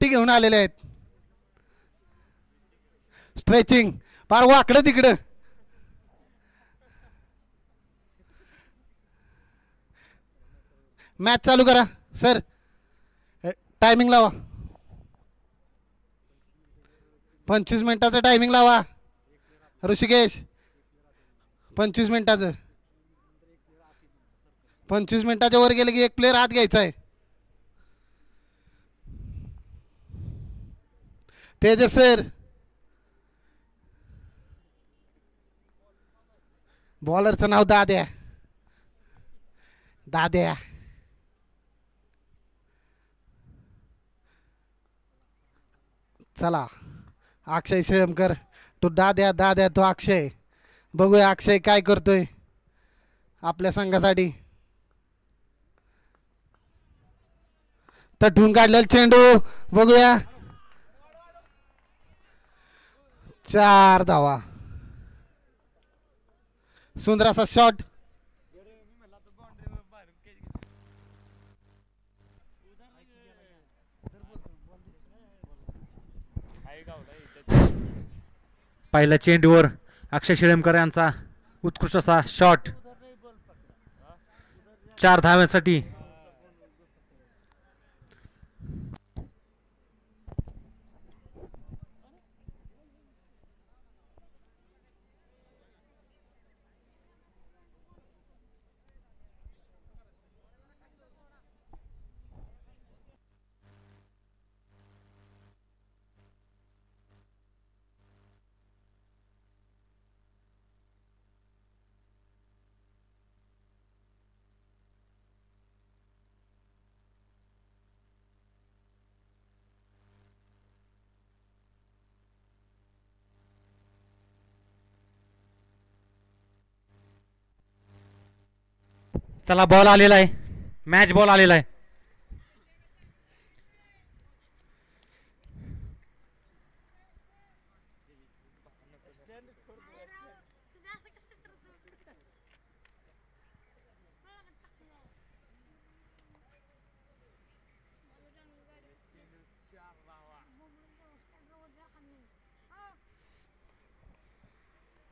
साठी घेऊन आलेले आहेत. स्ट्रेचिंग फार वाकडं तिकडं. मॅच चालू करा सर. टायमिंग लावा. 25 मिनिटाचं टायमिंग लावा ऋषिकेश. 25 मिनिटाचं. 25 मिनिटाच्या वर गेले की एक प्लेअर आत घ्यायचा आहे. तेजस सर. बॉलरचं नाव दाद्या. दाद्या. चला अक्षय शेळमकर तो दाद्या. दाद्या तो अक्षय. बघूया अक्षय काय करतोय आपल्या संघासाठी. तटून काढलेला चेंडू बघूया. 4 धावा. सुंदर असा शॉट. पहिल्या चेंडूवर अक्षय शेळमकर यांचा उत्कृष्ट असा शॉट. 4 धाव्यांसाठी. चला बॉल आलेला आहे. मॅच बॉल आलेला आहे.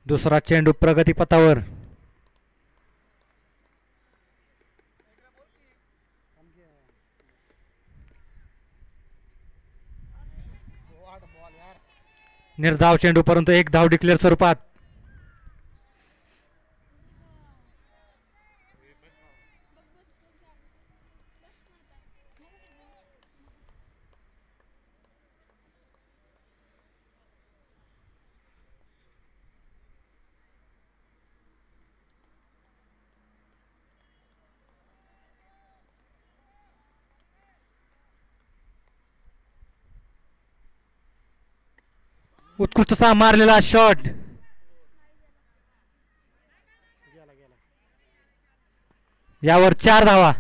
दुसरा चेंडू प्रगतीपथावर. निर्धाव चेंडू परंतु एक धाव डिक्लेअर स्वरूपात. उत्कृष्ट असा मारलेला शॉट. यावर 4 धावा.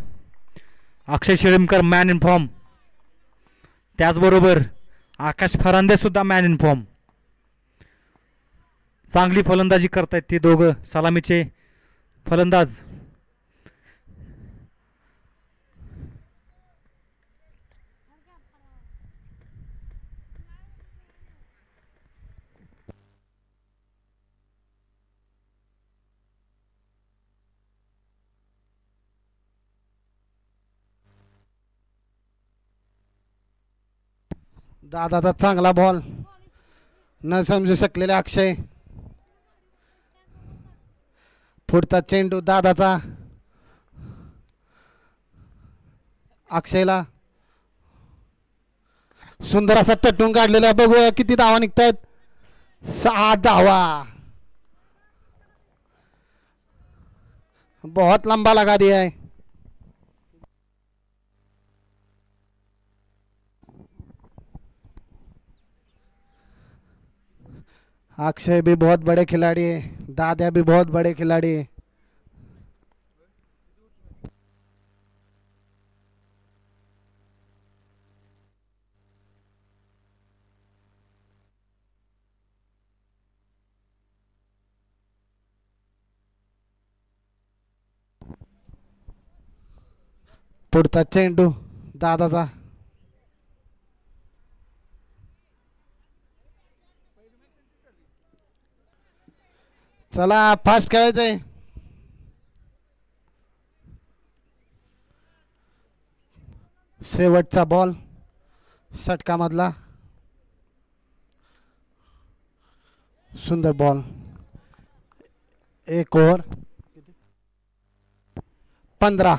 अक्षय शेळमकर मॅन इन फॉर्म. त्याचबरोबर आकाश फरांदे सुद्धा मॅन इन फॉर्म. चांगली फलंदाजी करतायत ते दोघं सलामीचे फलंदाज. दादाचा चांगला बॉल. न समजू शकलेले अक्षय. पुढचा चेंडू दादाचा. अक्षयला सुंदर असा तटून काढलेला. बघूया किती धावा निघतायत. 6 धावा. बहुत लंबा लगा दिया है. अक्षय भी बहुत बड़े खिलाड़ी है. दादा भी बहुत बड़े खिलाड़ी है. पुढचा चेंडू दादाचा. चला फास्ट खेळायचंय. शेवटचा बॉल षटकामधला. सुंदर बॉल. एक ओव्हर 15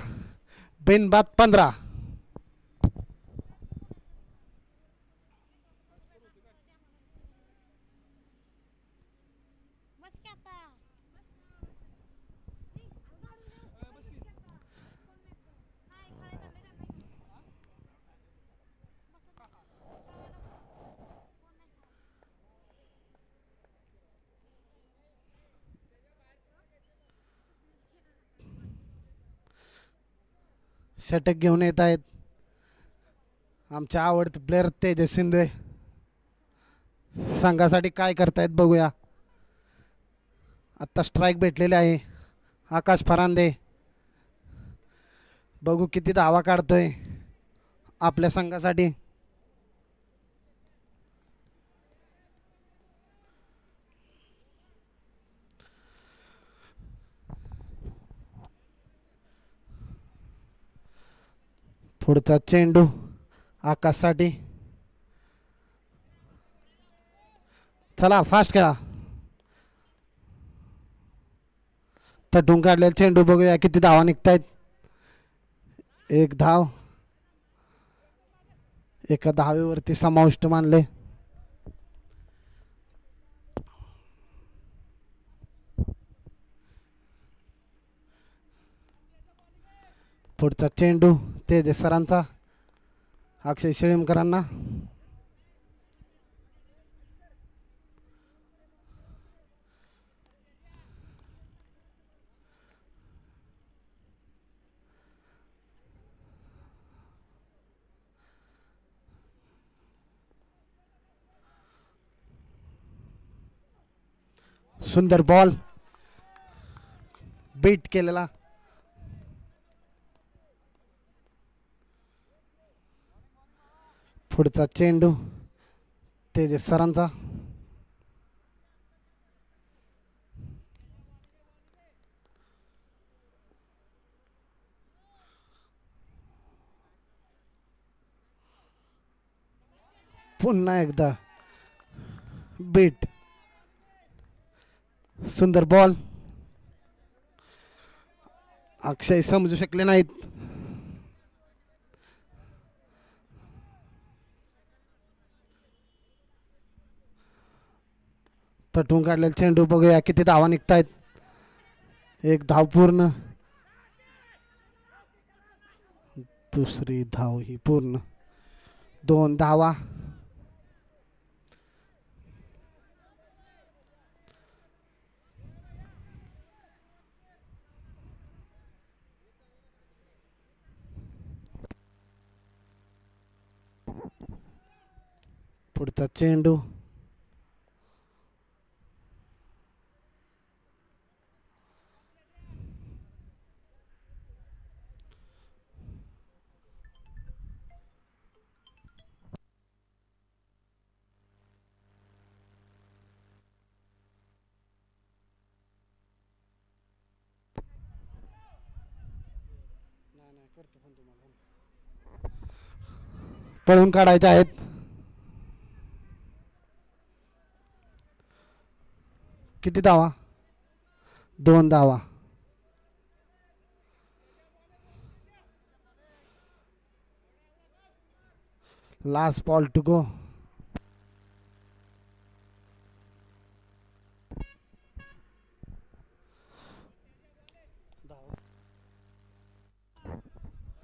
बिनबाद 15. षटक घेऊन येत आहेत आमचे आवडते प्लेअर तेजस शिंदे. संघासाठी काय करतायत बघूया. आत्ता स्ट्राईक भेटलेले आहे. आकाश फरांदे बघू किती धावा काढतोय आपल्या संघासाठी. पुढचा चेंडू आकाशसाठी. चला फास्ट खेळा. तटून काढलेला चेंडू बघूया किती धावा निघतायत. एक धाव. एका धावेवरती समाविष्ट मानले. पुढचा चेंडू तेजस सरांचा अक्षय शेळीमकरांना. सुंदर बॉल बीट केलेला. पुढचा चेंडू तेजस सरांचा. पुन्हा एकदा बीट. सुंदर बॉल. अक्षय समजू शकले नाहीत. तटून काढलेला चेंडू बघूया किती धावा निघतायत. एक धाव पूर्ण. दुसरी धाव ही पूर्ण. 2 धावा. पुढचा चेंडू पळून काढायचे आहेत. किती धावा. 2 धावा. Last ball to go.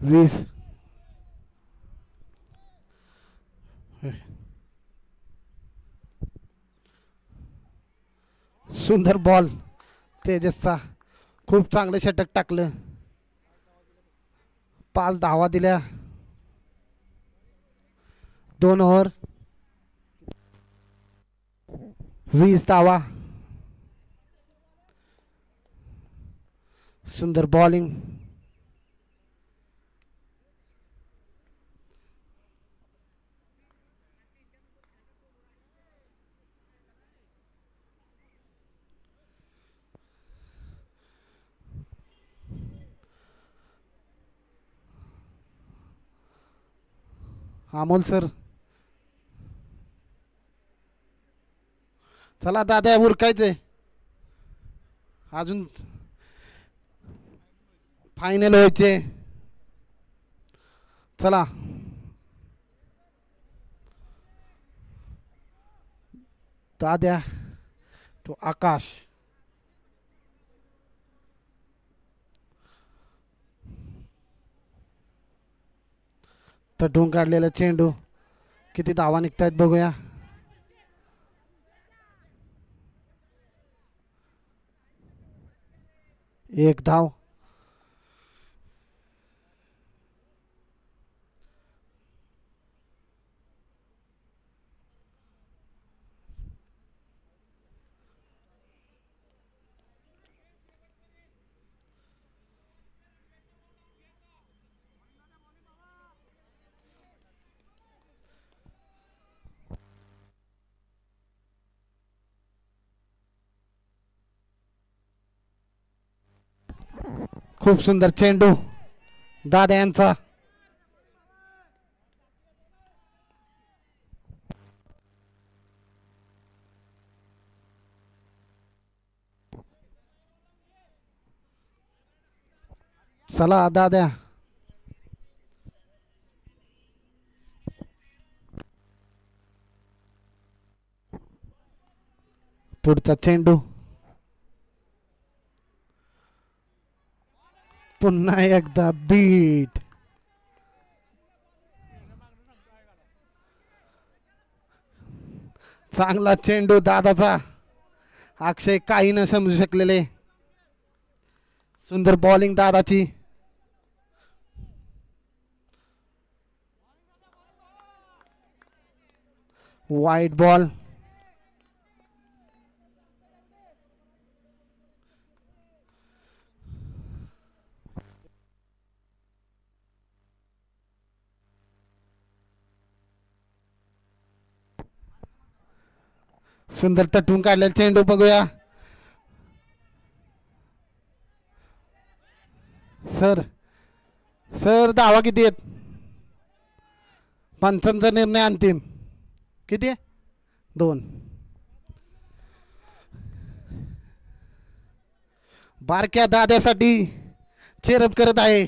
वीस. सुंदर बॉल तेजसचा. खूप चांगलं षटक टाकलं. 5 धावा दिल्या. 2 ओव्हर 20 धावा. सुंदर बॉलिंग. अमोल सर. चला दादा उरकायचंय अजून. फायनल व्हायचे. चला दाद्या तो आकाश. तटून काढलेला चेंडू. किती धावा निघतायत बघूया. एक धाव. खूप सुंदर चेंडू दादा यांचा. चला दादा. पुढचा चेंडू. पुन्हा एकदा बीट. चांगला चेंडू दादाचा. अक्षय काही न समजू शकलेले. सुंदर बॉलिंग दादाची. वाईट बॉल. सुंदर तटून काढलेला चेंडू बघूया. सर सर धावा किती आहेत. पंचांचा निर्णय अंतिम. किती आहे. 2. बारक्या दाद्यासाठी चेरप करत आहे.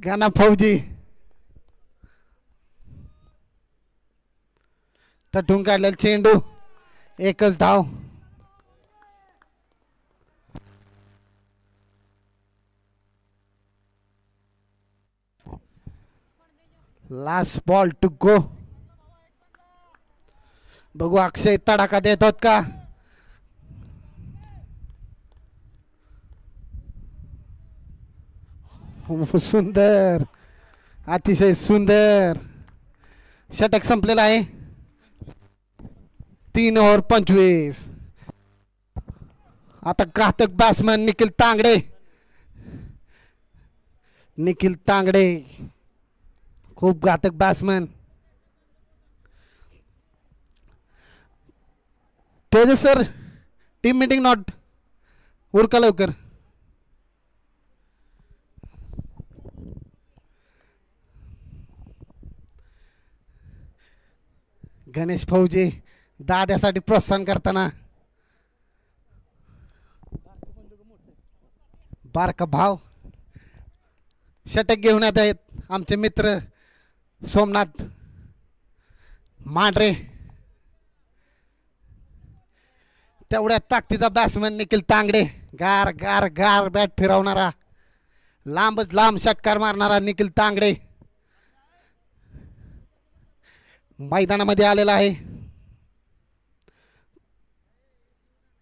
गाना फौजी. तटून काढलेला चेंडू. एकच धाव. Last ball to go. बघू अक्षय तडाखा देतात का. सुंदर. अतिशय सुंदर. षटक संपलेला आहे. 3 ओव्हर 25. आता घातक बॅट्समन निखिल तांगडे. निखिल तांगडे खूप घातक batsman. Tejas sir team meeting not. उरका लवकर. गणेश फौजी दाद्यासाठी प्रोत्साहन करताना. बारका भाव. षटक घेऊन येत आहेत आमचे मित्र सोमनाथ मांढरे. तेवढ्या ताकदीचा बॅट्समन निखिल तांगडे. गार गार गार बॅट फिरवणारा. लांबच लांब षटकार मारणारा निखिल तांगडे मैदानामध्ये आलेला आहे.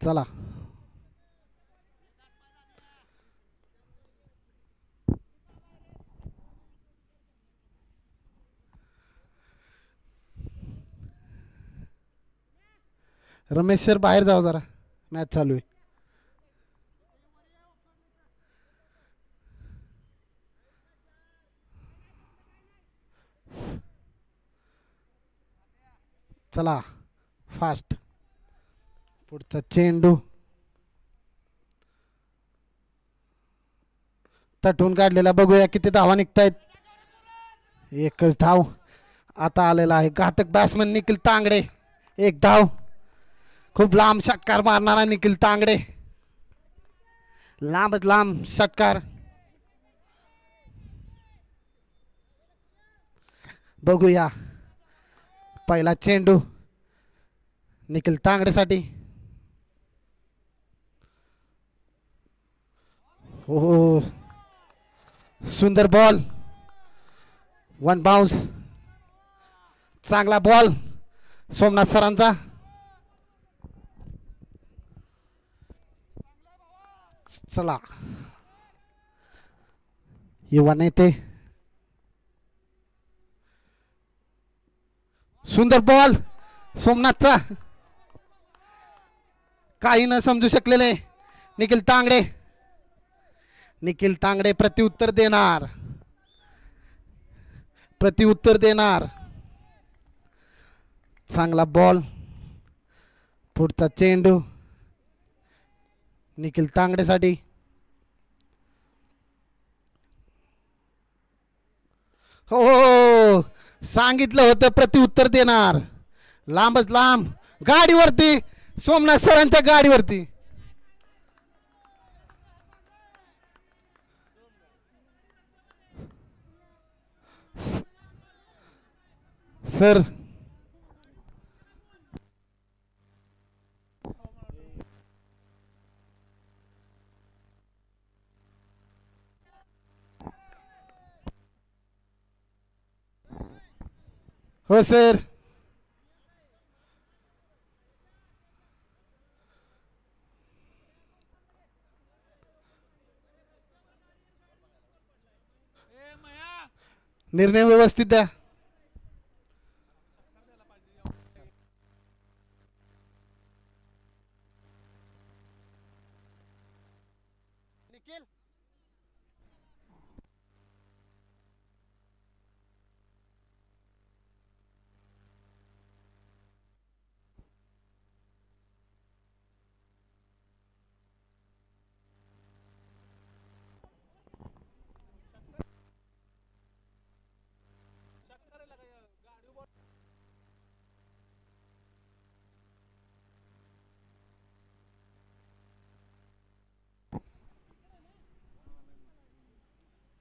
चला रमेश सर बाहेर जाऊ जरा. मॅच चालू आहे. चला फास्ट. पुढचा चेंडू. तटून काढलेला बघूया किती धावा निघतायत. एकच धाव आता आलेला आहे. घातक बॅट्समन निखिल तांगडे. एक धाव. खूप लांब षटकार मारणारा निखिल तांगडे. लांबच लांब षटकार. बघूया पहिला चेंडू निखिल तांगडेसाठी. हो सुंदर बॉल. One bounce. चांगला बॉल सोमनाथ सरांचा. चला युवा नेते. सुंदर बॉल सोमनाथचा. काही न समजू शकलेले निखिल तांगडे. निखिल तांगडे प्रत्युत्तर देणार. प्रत्युत्तर देणार. चांगला बॉल. पुढचा चेंडू निखिल तांगडेसाठी. हो सांगितलं होतं प्रत्युत्तर देणार. लांबच लांब गाडीवरती सोमनाथ सरांच्या गाडीवरती. सर हो सर. निर्णय व्यवस्थित द्या.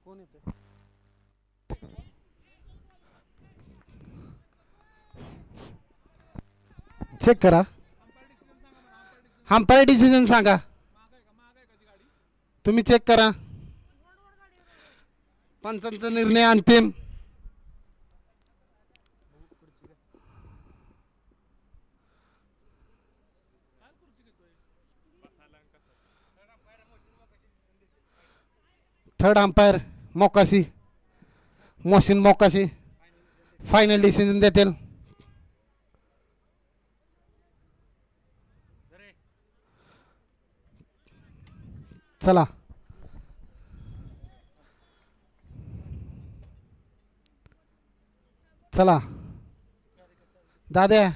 कोण येते? चेक करा. अंपायर डिसिजन सांगा. तुम्ही चेक करा. पंचांचा निर्णय अंतिम. Third umpire Mokashi. Mohsin Mokashi final decision देतील. चला चला दाद्या.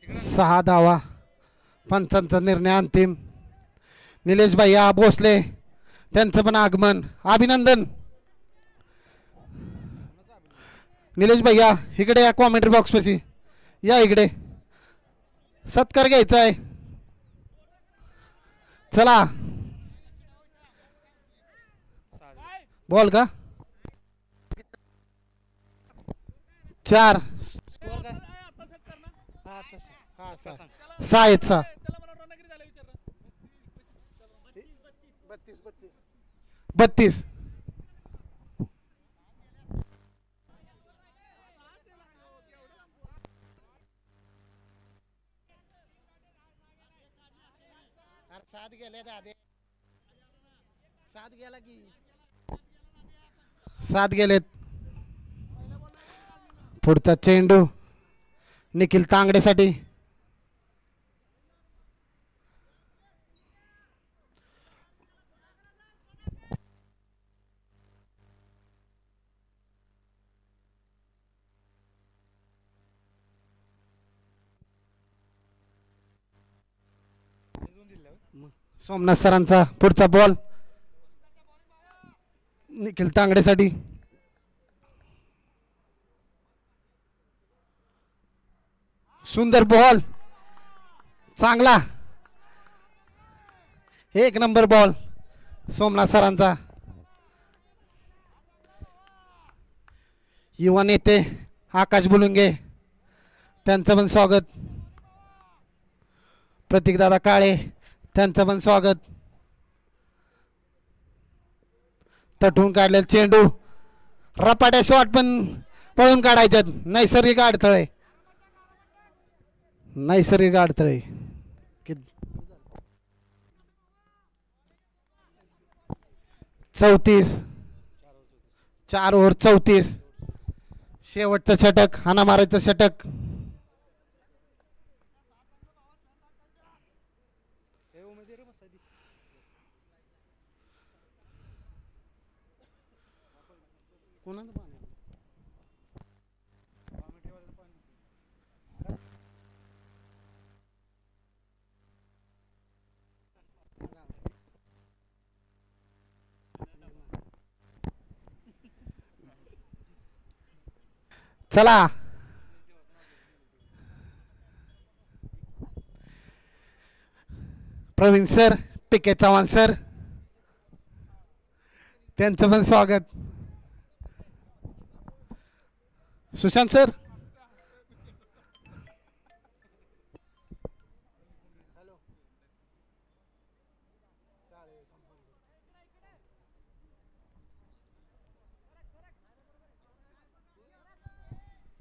सहा धावा. पंचांचा निर्णय अंतिम. निलेश भैया भोसले त्यांचं पण आगमन. अभिनंदन निलेश भैया. इकडे या कॉमेंट्री बॉक्स पाशी या. इकडे सत्कार घ्यायचा आहे. चला बॉल का 4 6 आहेत 6. 32. सात गेले दादे. 7 गेला की 7 गेलेत. पुढचा चेंडू निखिल तांगडेसाठी. सोमनाथ सरांचा पुढचा बॉल निखिल तांगडेसाठी. सुंदर बॉल, चांगला, एक नंबर बॉल सोमनाथ सरांचा. युवा नेते आकाश बुलुंगे त्यांचं पण स्वागत. प्रतीकदादा काळे त्यांचं पण स्वागत. तटून काढलेला चेंडू, रपाट्या शॉट पण पळून काढायच्यात. नैसर्गिक अडथळे, नैसर्गिक अडथळे. 34, 4 ओव्हर 34. शेवटचं षटक, हाना मारायचं षटक. चला प्रवीण सर, पीके चव्हाण सर त्यांचं पण स्वागत. सुशांत सर,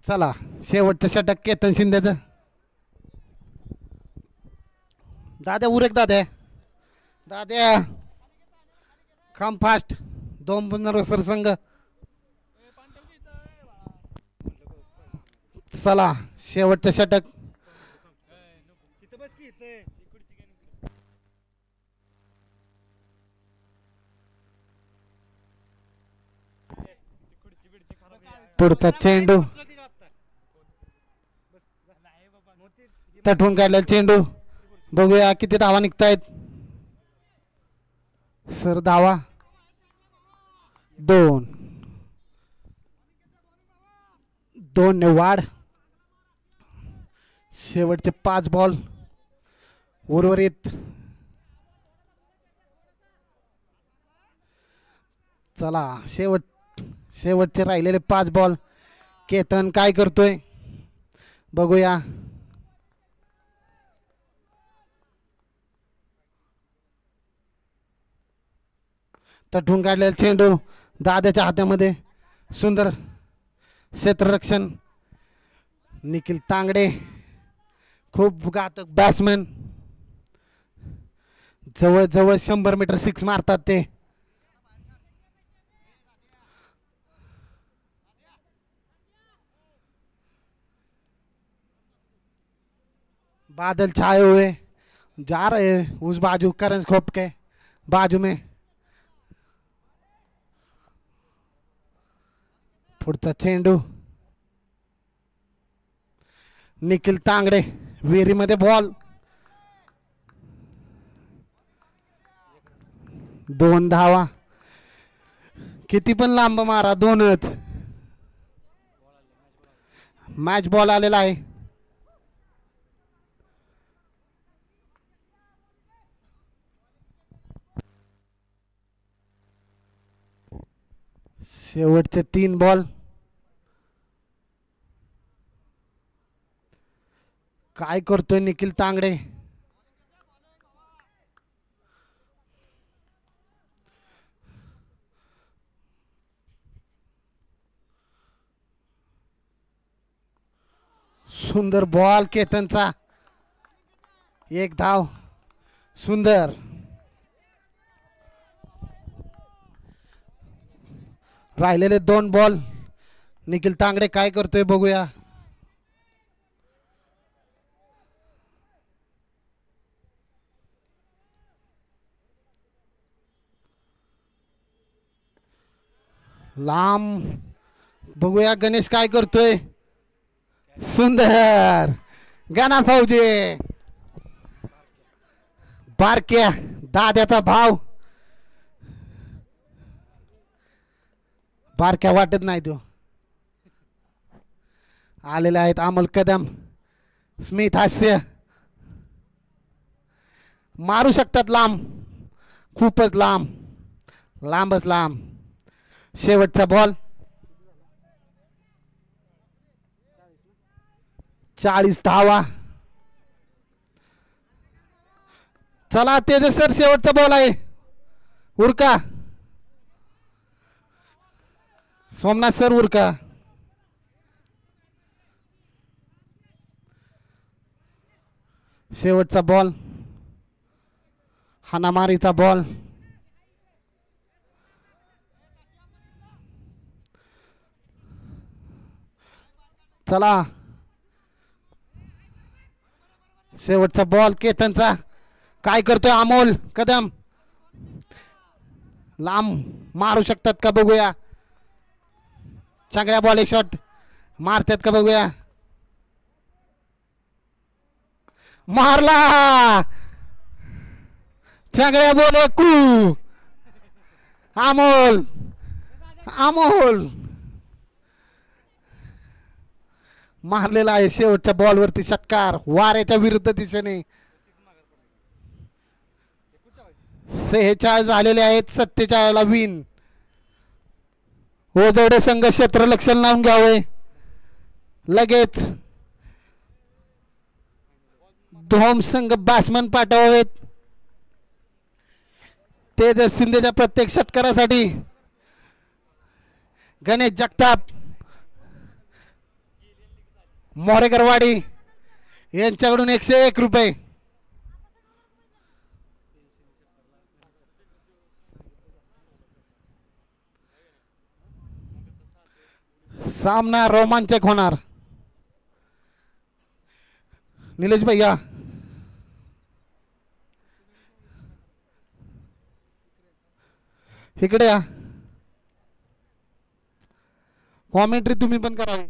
चला शेवटचं षटक केतन शिंदेचं. दाद्या उरेक, दाद्या दाद्या कम फास्ट. 2 पुनर्वसर संघ. चला शेवटचं षटक. पुढचा चेंडू, तटवून काढलेला चेंडू. बघूया किती धावा निघतायत. सर धावा 2 ने वाढ. शेवटचे 5 बॉल उर्वरित. चला शेवटचे राहिलेले 5 बॉल. केतन काय करतोय बघूया. तटून काढलेला चेंडू दाद्याच्या हातामध्ये. सुंदर क्षेत्ररक्षण निखिल तांगडे, खूप घातक बॅट्समॅन. जवळजवळ 100 मीटर 6 मारतात ते. बादल छाए हुए जा रहे उस बाजू, करंज खोप के बाजू में. पुढचा चेंडू, निखिल तांगडे विहिरीमध्ये बॉल. 2 धावा. किती पण लांब मारा, 2च. मॅच बॉल आलेला आहे. शेवटचे 3 बॉल. काय करतोय निखिल तांगडे. सुंदर बॉल केतनचा. 1 धाव. सुंदर. राहिलेले 2 बॉल. निखिल तांगडे काय करतोय बघूया. लांब बघूया. गणेश काय करतोय. सुंदर. गणा फौजी बारक्या दाद्याचा भाव बारक्या वाटत नाही तो आलेले आहेत अमोल कदम स्मिथ हास्य मारू शकतात लांब खूपच लांब लांबच लांब शेवटचा बॉल 40 धावा चला तेजस सर शेवटचा बॉल आहे उरका सोमनाथ सर उरका शेवटचा बॉल हाणामारीचा बॉल चला शेवटचा बॉल केतनचा काय करतोय अमोल कदम लांब मारू शकतात का बघूया चांगल्या बॉल शॉट मारतात का बघूया मारला चांगल्या बॉल कू अमोल अमोल मारलेला आहे शेवटच्या बॉलवरती षटकार वाऱ्याच्या विरुद्ध दिशेने 46 झालेले आहेत 47 ला विन ओजवडे संघ क्षेत्र लक्षण लावून घ्यावे लगेच धोम संघ बॅट्समन पाठवावेत तेजस शिंदेच्या प्रत्येक षटकारासाठी गणेश जगताप मोरेकरवाडी यांच्याकडून 101 रुपये सामना रोमांचक होणार निलेश भैया इकडे या कॉमेंट्री तुम्ही पण करावी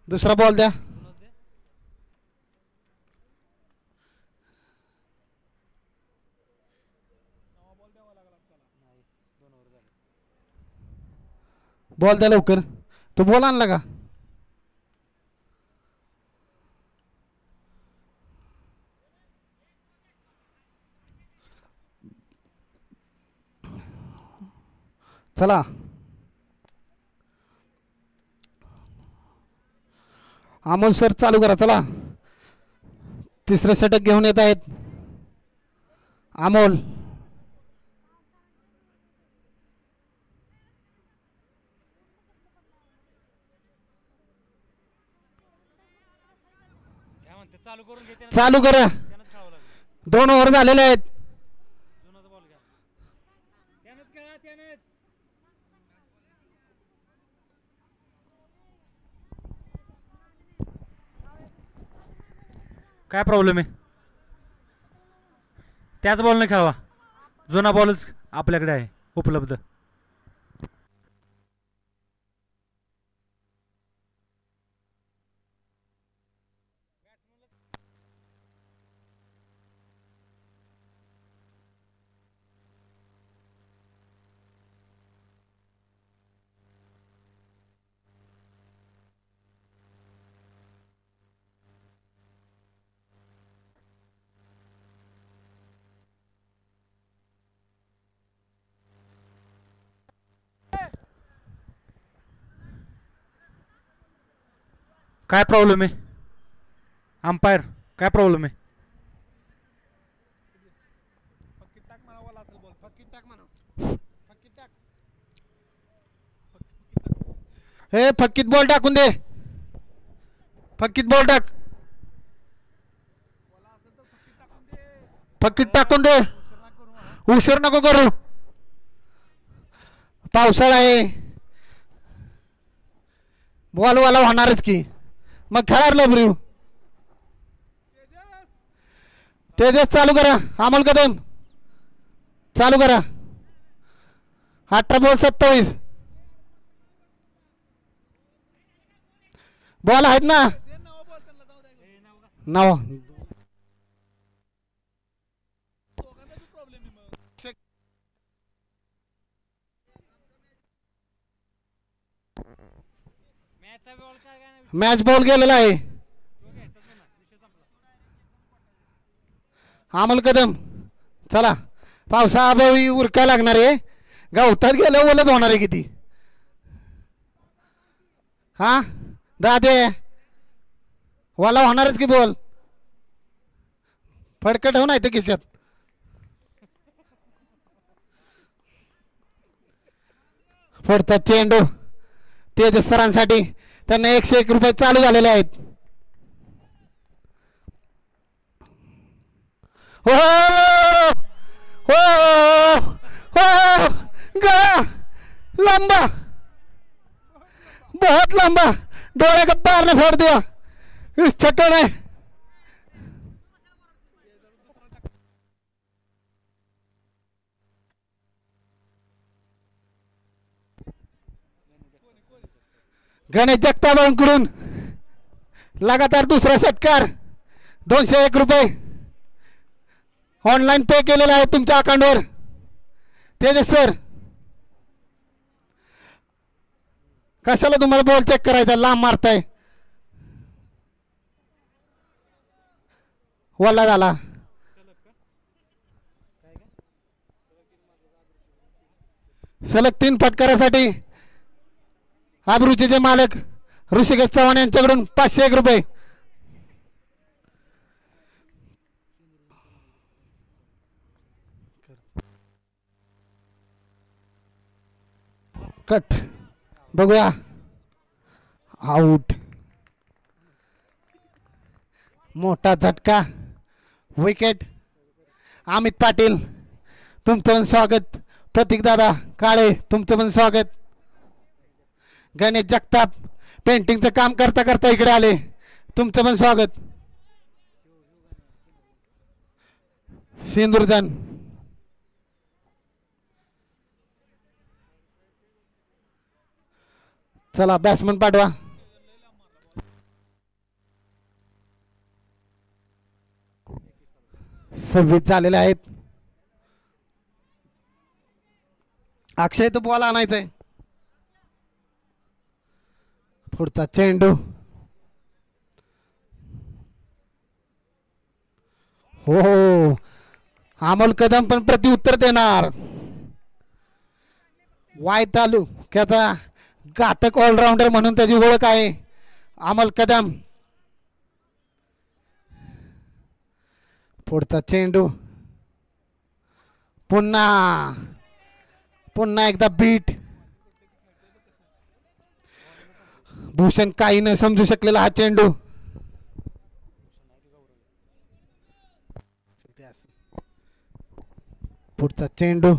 दुसरा बॉल द्या बॉल द्या लवकर तो बॉल आणला का चला अमोल सर चालू करा. चला तिसरे षटक घेऊन येत आहेत अमोल. चालू करा. 2 ओव्हर झालेले आहेत. काय प्रॉब्लेम आहे? त्याच बॉलने खेळवा. जुना बॉलच आपल्याकडे आहे उपलब्ध. काय प्रॉब्लेम आहे अंपायर? काय प्रॉब्लेम आहे? हे फक्कीत बॉल टाकून दे. फक्कीत बॉल टाक. फक्कीत टाकून दे. उशीर नको करू. पावसाळा आहे. बॉलवाला होणारच की. मग खेळार लबरू. तेजस चालू करा. अमोल कदम चालू करा. 18 बॉल 27 बॉल आहेत ना. 9 मॅच बॉल गेलेला आहे. अमोल कदम चला. पावसाअभावी उरकाय लागणार आहे. गवतात गेलं ओलच होणार आहे किती. हा दादे वाला होणारच की बॉल. फडकट होऊन आहे ते खिशात. पुढचा चेंडू तेजस सरांसाठी. त्यांना 101 रुपये चालू झालेले आहेत. हो हो हो गया लंबा बहुत लंबा. डोळे का तार ने फोड़ दिया इस छक्के ने. गणेश जगतापांकडून लगातार दुसरा षटकार. 201 रुपये ऑनलाईन पे केलेला आहे तुमच्या अकाउंटवर. तेजस सर कशाला तुम्हाला बॉल चेक करायचा? लांब मारताय. वल्ला झाला. सलग 3 फटकारासाठी अभिरुचीचे मालक ऋषिकेश चव्हाण यांच्याकडून 501 रुपये. कट बघूया. आउट. मोठा झटका. विकेट. अमित पाटील तुमचं पण स्वागत. प्रतीक दादा काळे तुमचं पण स्वागत. गणेश जगताप पेंटिंगचं काम करता करता इकडे आले. तुमचं पण स्वागत. सिंदूरजन चला बॅट्समन पाठवा. सव्वीस झालेले आहेत. अक्षय तो बॉल आणायचा आहे. पुढचा चेंडू. हो अमोल कदम पण प्रत्युत्तर देणार. वाय तालुक्याचा घातक ऑलराऊंडर म्हणून त्याची ओळख आहे अमोल कदम. पुढचा चेंडू पुन्हा पुन्हा एकदा बीट. भूषण काही न समजू शकलेला हा चेंडू. पुढचा चेंडू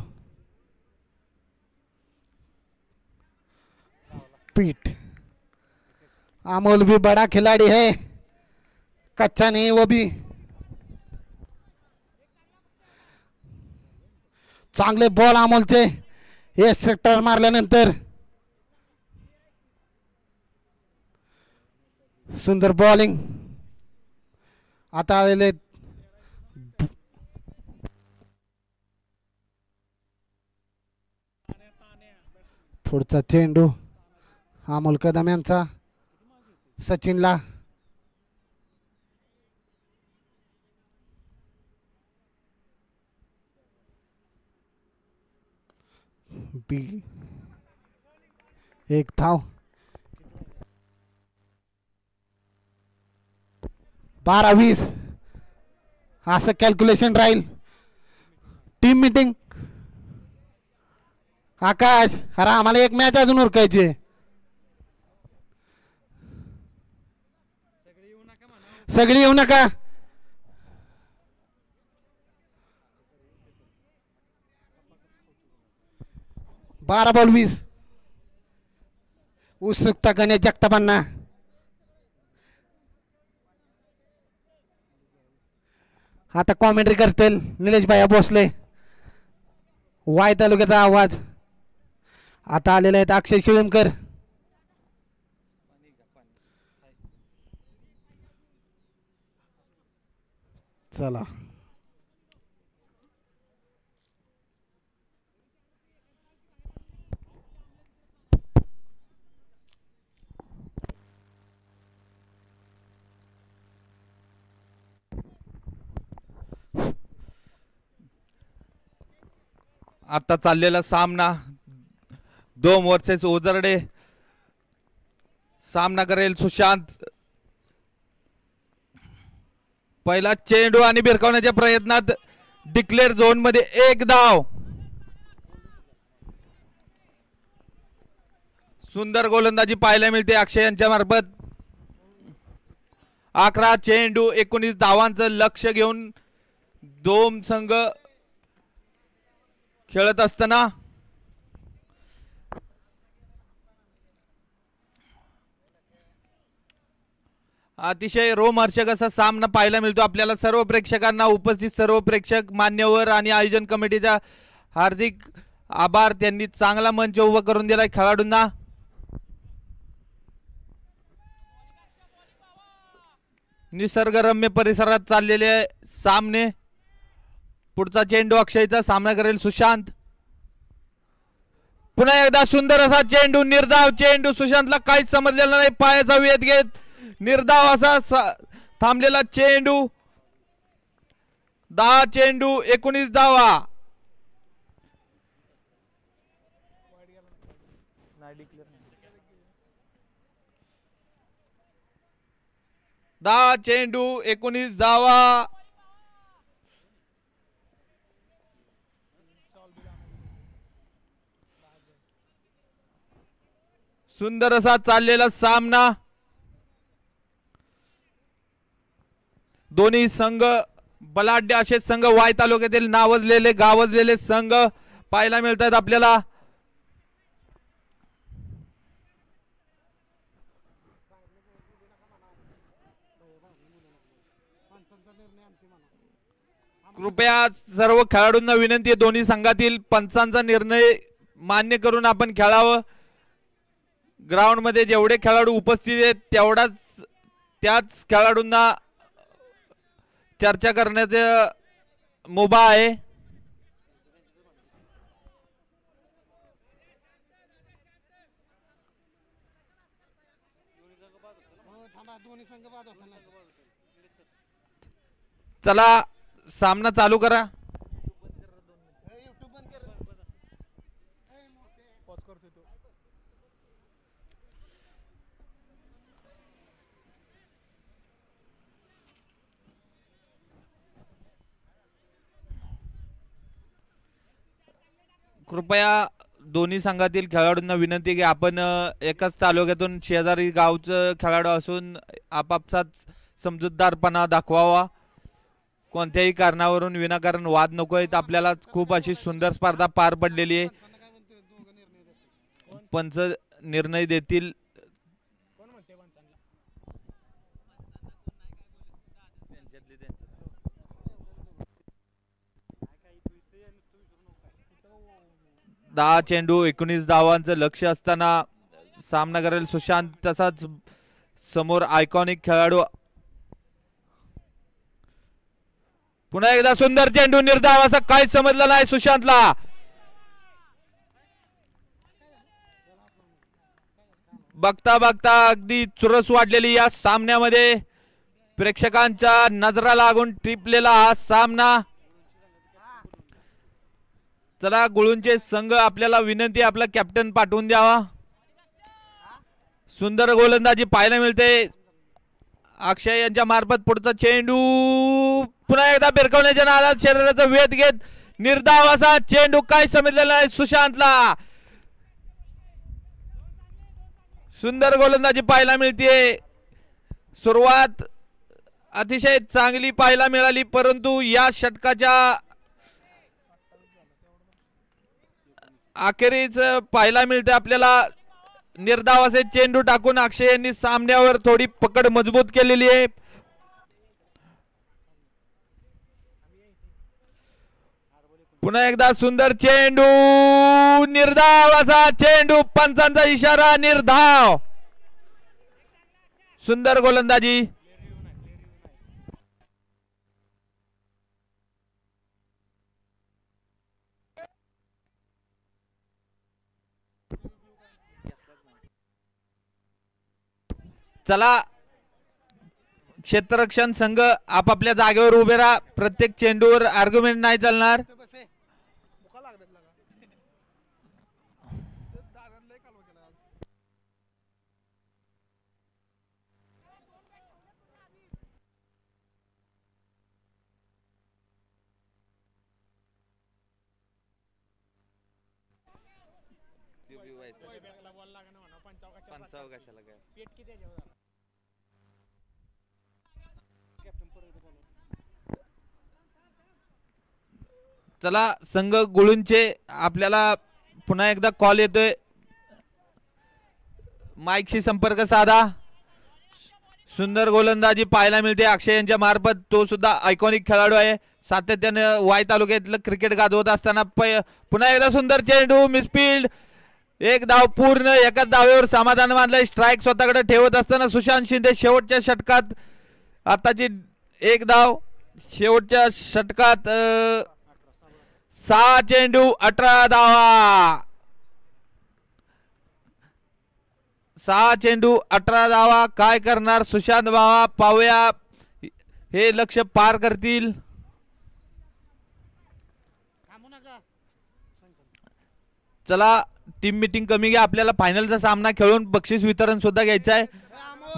पीठ. अमोल भी बड़ा खिलाड़ी है, कच्चा नहीं वो भी. चांगले बॉल अमोलचे हे सेक्टर मारल्यानंतर. सुंदर बॉलिंग. आता आलेले पुढचा चेंडू अमोल कदम यांचा सचिनला. बी एक धाव. 12-20 असं कॅल्क्युलेशन राहील. Team meeting. आकाश अरे आम्हाला एक मॅच अजून उरकायची. सगळी येऊ नका. बारा बॉल 20. उत्सुकता गणेश जगतापांना. आता कॉमेंट्री करतील निलेश भाई भोसले. वाय तालुक्याचा आवाज. आता आलेले आहेत अक्षय शिळमकर. चला आता चाललेला सामना 2 वर्सेस ओझरडे. सामना करेल सुशांत. पहिला चेंडू आणि भिरकावण्याच्या प्रयत्नात डिक्लेअर झोन मध्ये एक धाव. सुंदर गोलंदाजी पाहायला मिळते अक्षय यांच्या मार्फत. 11 चेंडू 19 धावांचं लक्ष घेऊन दोन संघ खेळत असताना अतिशय रोमहर्षक असा सामना पाहायला मिळतो आपल्याला. सर्व प्रेक्षकांना, उपस्थित सर्व प्रेक्षक, मान्यवर आणि आयोजन कमिटीचा हार्दिक आभार. त्यांनी चांगला मंच उभा करून दिलाय खेळाडूंना. निसर्गरम्य परिसरात चाललेले सामने. पुढचा चेंडू अक्षयचा. सामना करेल सुशांत. पुन्हा एकदा सुंदर असा चेंडू. निर्धाव चेंडू. सुशांतला काहीच समजलेलं नाही. पायाचा वेध घेत निर्धाव असा थांबलेला चेंडू. 10 चेंडू 19 धावा. दहा चेंडू 19 धावा. सुंदर असा चाललेला सामना. दोन्ही संघ बलाढ्य असे संघ, वाय तालुक्यातील नावाजलेले गावाजलेले संघ पाहायला मिळतात आपल्याला. कृपया सर्व खेळाडूंना विनंती आहे, दोन्ही संघातील पंचांचा निर्णय मान्य करून आपण खेळावं. ग्राउंड मध्ये जेवढे खेळाडू उपस्थित आहेत त्याच खेळाडूंना चर्चा करण्याचा मुभा आहे. चला सामना चालू करा. कृपया दोन्ही संघातील खेळाडूंना विनंती की आपण एकाच तालुक्यातून शेजारी गावचं खेळाडू असून आपापसात समजूतदारपणा दाखवावा. कोणत्याही कारणावरून विनाकारण वाद नको आहेत. आपल्याला खूप अशी सुंदर स्पर्धा पार पडलेली आहे. पंच निर्णय देतील. दहा चेंडू 19 धावांचं लक्ष असताना सामना करेल सुशांत. तसाच समोर आयकॉनिक खेळाडू. पुन्हा एकदा सुंदर चेंडू निर्धाव असं काहीच समजलं नाही सुशांतला. बघता बघता अगदी चुरस वाढलेली या सामन्यामध्ये प्रेक्षकांच्या नजरा लागून टिपलेला हा सामना. चला गुळूंचे संघ आपल्याला विनंती आपला कॅप्टन पाठवून द्यावा. सुंदर गोलंदाजी पाहायला मिळते अक्षय यांच्या मार्फत. पुढचा चेंडू पुन्हा एकदा भिरकवण्याच्या नादात शरीराचा वेध घेत निर्धाव असा चेंडू काय समजलेला आहे सुशांतला. सुंदर गोलंदाजी पाहायला मिळते. सुरुवात अतिशय चांगली पाहायला मिळाली परंतु या षटकाच्या अखेरीच पाहायला मिळते आपल्याला निर्धाव असे चेंडू टाकून अक्षय यांनी सामन्यावर थोडी पकड मजबूत केलेली आहे. पुन्हा एकदा सुंदर चेंडू निर्धाव असा चेंडू. पंचांचा इशारा निर्धाव. सुंदर गोलंदाजी. चला क्षेत्ररक्षण संघ आपापल्या जागेवर उभे राहा. प्रत्येक चेंडूवर आर्ग्युमेंट नाही चालणार. चला संघ गुळूंचे आपल्याला पुन्हा एकदा कॉल येतोय. माईकशी संपर्क साधा. सुंदर गोलंदाजी पाहायला मिळते अक्षय यांच्या मार्फत. तो सुद्धा आयकॉनिक खेळाडू आहे. सातत्याने वाई तालुक्यातलं क्रिकेट गाजवत असताना पुन्हा एकदा सुंदर चेंडू मिसफिल्ड. एक धाव पूर्ण. एकाच धावेवर समाधान मानलंय. स्ट्राईक स्वतःकडे ठेवत असताना सुशांत शिंदे शेवटच्या षटकात आताची एक धाव. शेवटच्या षटकात 6 चेंडू 18 धावा. 6 चेंडू 18 धावा. काय करणार सुशांत बाबा पाहूया. हे लक्ष पार करतील. चला टीम मीटिंग कमी घ्या. आपल्याला फायनलचा सामना खेळून बक्षीस वितरण सुद्धा घ्यायचं आहे.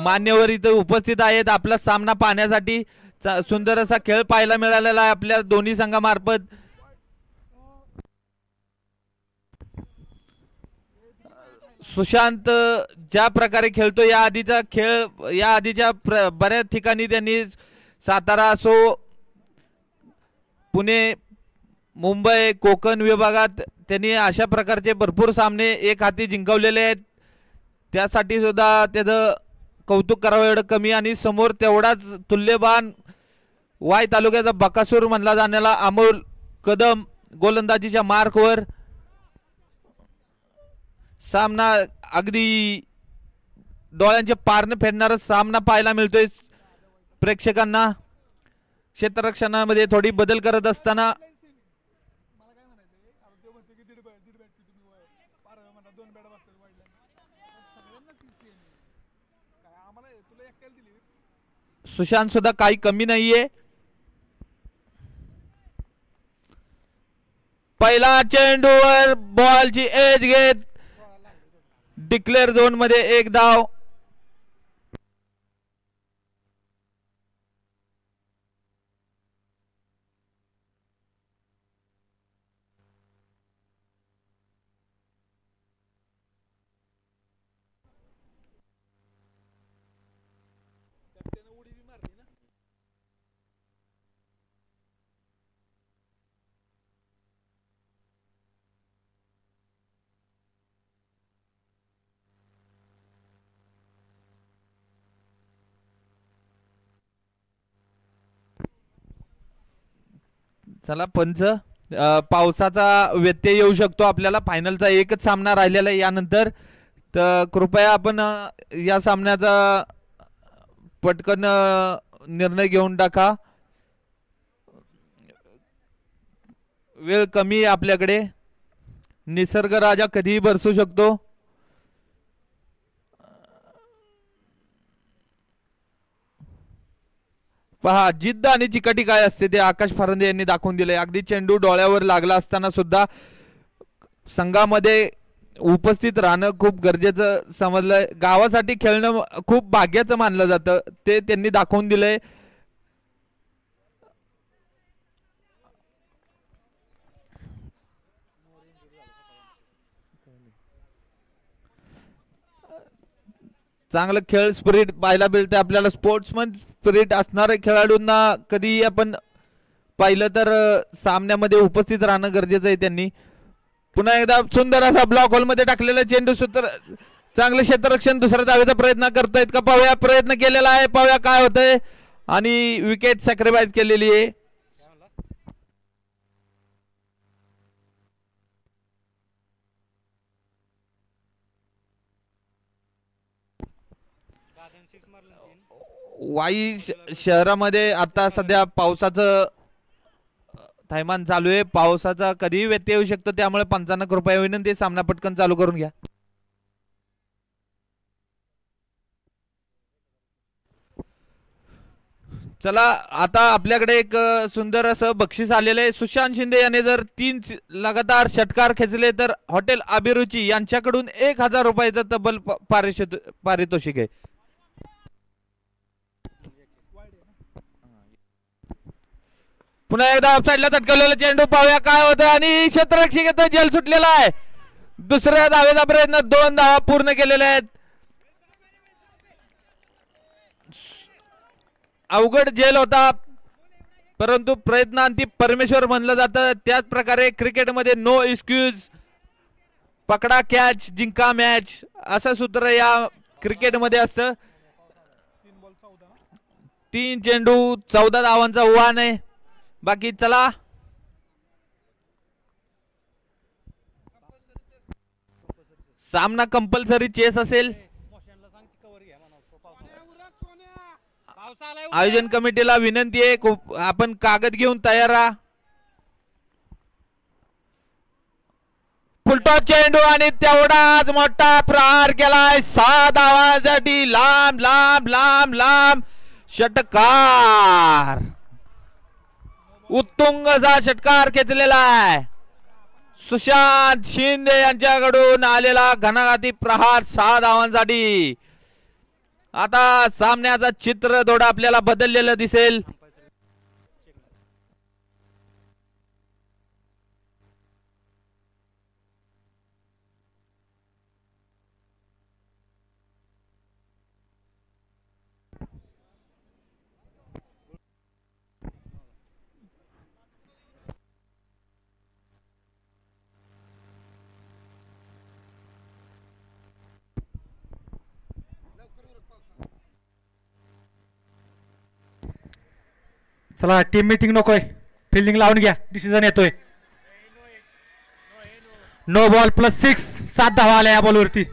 मान्यवर इथे उपस्थित आहेत आपला सामना पाहण्यासाठी. सुंदर असा खेळ पाहायला मिळालेला आहे आपल्या दोन्ही संघामार्फत. सुशांत ज्या प्रकारे खेळतो या आधीचा खेळ या आधीच्या बऱ्याच ठिकाणी त्यांनी सातारा असो पुणे मुंबई कोकण विभागात त्यांनी अशा प्रकारचे भरपूर सामने एक हाती जिंकवलेले आहेत. त्यासाठी सुद्धा त्याचं कौतुक करावं एवढं कमी. आणि समोर तेवढाच तुल्यबान वाई तालुक्याचा बकासूर म्हणला जाणारा अमोल कदम गोलंदाजीच्या मार्कवर. सामना अगदी डोळ्यांचे पारणे फेडणारा सामना पाहायला मिळतोय प्रेक्षकांना. क्षेत्ररक्षणामध्ये थोडी बदल करत असताना सुशांत सुद्धा काही कमी नाहीये. पहिला चेंडूवर बॉलची एज घेत डिक्लेअर झोन मध्ये एक धाव. चला पंच पावसाचा व्यत्यय येऊ शकतो आपल्याला. फायनलचा एकच सामना राहिलेला आहे यानंतर. तर कृपया आपण या सामन्याचा पटकन निर्णय घेऊन टाका. वेळ कमी आहे आपल्याकडे. निसर्ग राजा कधीही बरसू शकतो. पहा जिद्द आणि चिकाटी काय असते ते आकाश फरांदे यांनी दाखवून दिले. अगदी चेंडू डोळ्यावर लागला असताना सुद्धा संघामध्ये उपस्थित राहणं खूप गरजेचं समजलंय. गावासाठी खेळणं खूप भाग्याचं मानलं जातं, ते त्यांनी दाखवून दिलंय. चांगलं खेळ स्पिरिट पाहायला मिळते आपल्याला. स्पोर्ट्समन स्पिरिट असणाऱ्या खेळाडूंना कधी आपण पाहिलं तर सामन्यामध्ये उपस्थित राहणं गरजेचं आहे त्यांनी. पुन्हा एकदा सुंदर असा ब्लॉक होलमध्ये टाकलेला चेंडू सूत्र चांगलं क्षेत्ररक्षण. दुसऱ्या धावेचा प्रयत्न करतायत का पाहूया. प्रयत्न केलेला आहे, पाहूया काय होतंय. आणि विकेट सॅक्रिफाईस केलेली आहे. वाई शहरामध्ये आता सध्या पावसाचं थैमान चालू आहे. पावसाचा कधीही व्यत्यय येऊ शकतो, त्यामुळे पंचांना कृपया विनंती सामना पटकन चालू करून घ्या. चला आता आपल्याकडे एक सुंदर असं बक्षीस आलेलं आहे. सुशांत शिंदे याने जर 3 लगातार षटकार खेचले तर हॉटेल अभिरुची यांच्याकडून 1000 रुपयाचं तब्बल पारितोषिक आहे. पुन्हा एकदा ऑफसाईडला तटकवलेला चेंडू पाहूया काय होतं. आणि क्षेत्ररक्षक जेल सुटलेला आहे. दुसऱ्या धावेचा प्रयत्न, 2 धावा पूर्ण केलेल्या आहेत. अवघड जेल होता, परंतु प्रयत्नांती परमेश्वर म्हणलं जातं. त्याच प्रकारे क्रिकेटमध्ये नो एक्सक्यूज, पकडा कॅच जिंका मॅच असं सूत्र या क्रिकेटमध्ये असतं. 3 चेंडू 14 धावांचा आव्हान आहे बाकी. चला सामना कंपल्सरी चेस असेल. आयोजन कमिटीला विनंती आहे आपण कागद घेऊन तयार राहा. फुलटॉस चेंडू आणि तेवढाच मोठा प्रहार केलाय 6 धावांसाठी. लांब लांब लांब लांब षटकार, उत्तुंग असा षटकार खेचलेला आहे. सुशांत शिंदे यांच्याकडून आलेला घणाघाती प्रहार 6 धावांसाठी. आता सामन्याचा चित्र थोडं आपल्याला बदललेलं दिसेल. चला टीम मीटिंग नकोय, फिल्डिंग लावून घ्या. डिसिजन येतोय. नो बॉल +6, 7 धावा आल्या या बॉलवरती.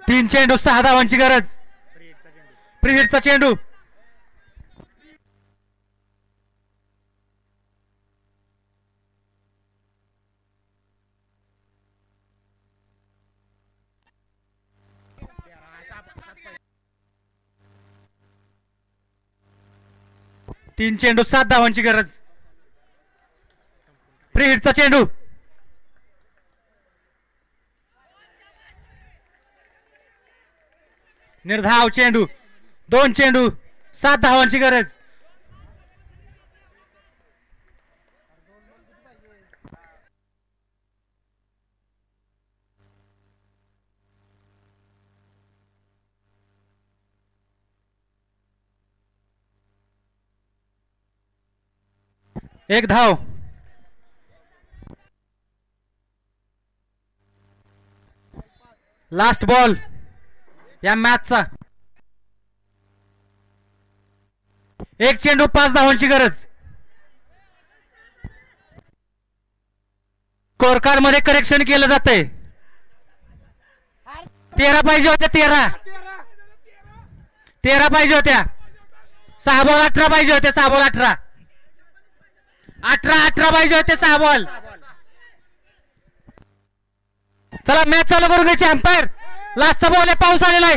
तीन चेंडू 6 धावांची गरज. प्रीहिटचा चेंडू. तीन चेंडू 7 धावांची गरज. प्रीहिटचा चेंडू. निर्धाव चेंडू. 2 चेंडू 7 धावांची गरज. एक धाव. लास्ट बॉल या मॅचचा. एक चेंडू 5 धावांची गरज. स्कोर कार्ड मध्ये करेक्शन केलं जातंय. 13 पाहिजे होत्या. 13 पाहिजे होत्या. 6 बॉल 18 पाहिजे होते. 6 बॉल 18 पाहिजे होते. 6 बॉल. चला मॅच चालू करून घ्यायची. अंपायर लास्टचा बॉल आहे. पाऊस आलेला आहे.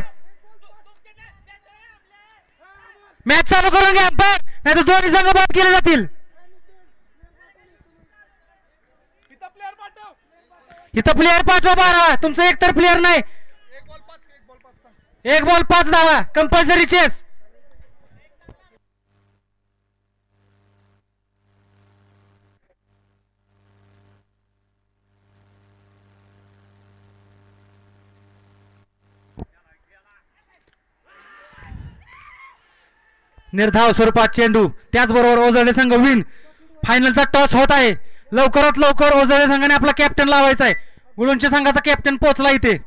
मॅच चालू करून घ्या अंपायर, नाही तर दोन्ही संघ बाद केले जातील. इथं प्लेअर पाठवा 12. तुमचं एकतर प्लेअर नाही. एक बॉल 5 धावा. Compulsory chess. निर्धाव स्वरूपात चेंडू. त्याचबरोबर ओझरडे संघ विन. फायनलचा टॉस होत आहे. लवकरात लवकर ओझरडे संघाने आपला कॅप्टन लावायचा आहे. गुळूंच्या संघाचा कॅप्टन पोहोचला इथे.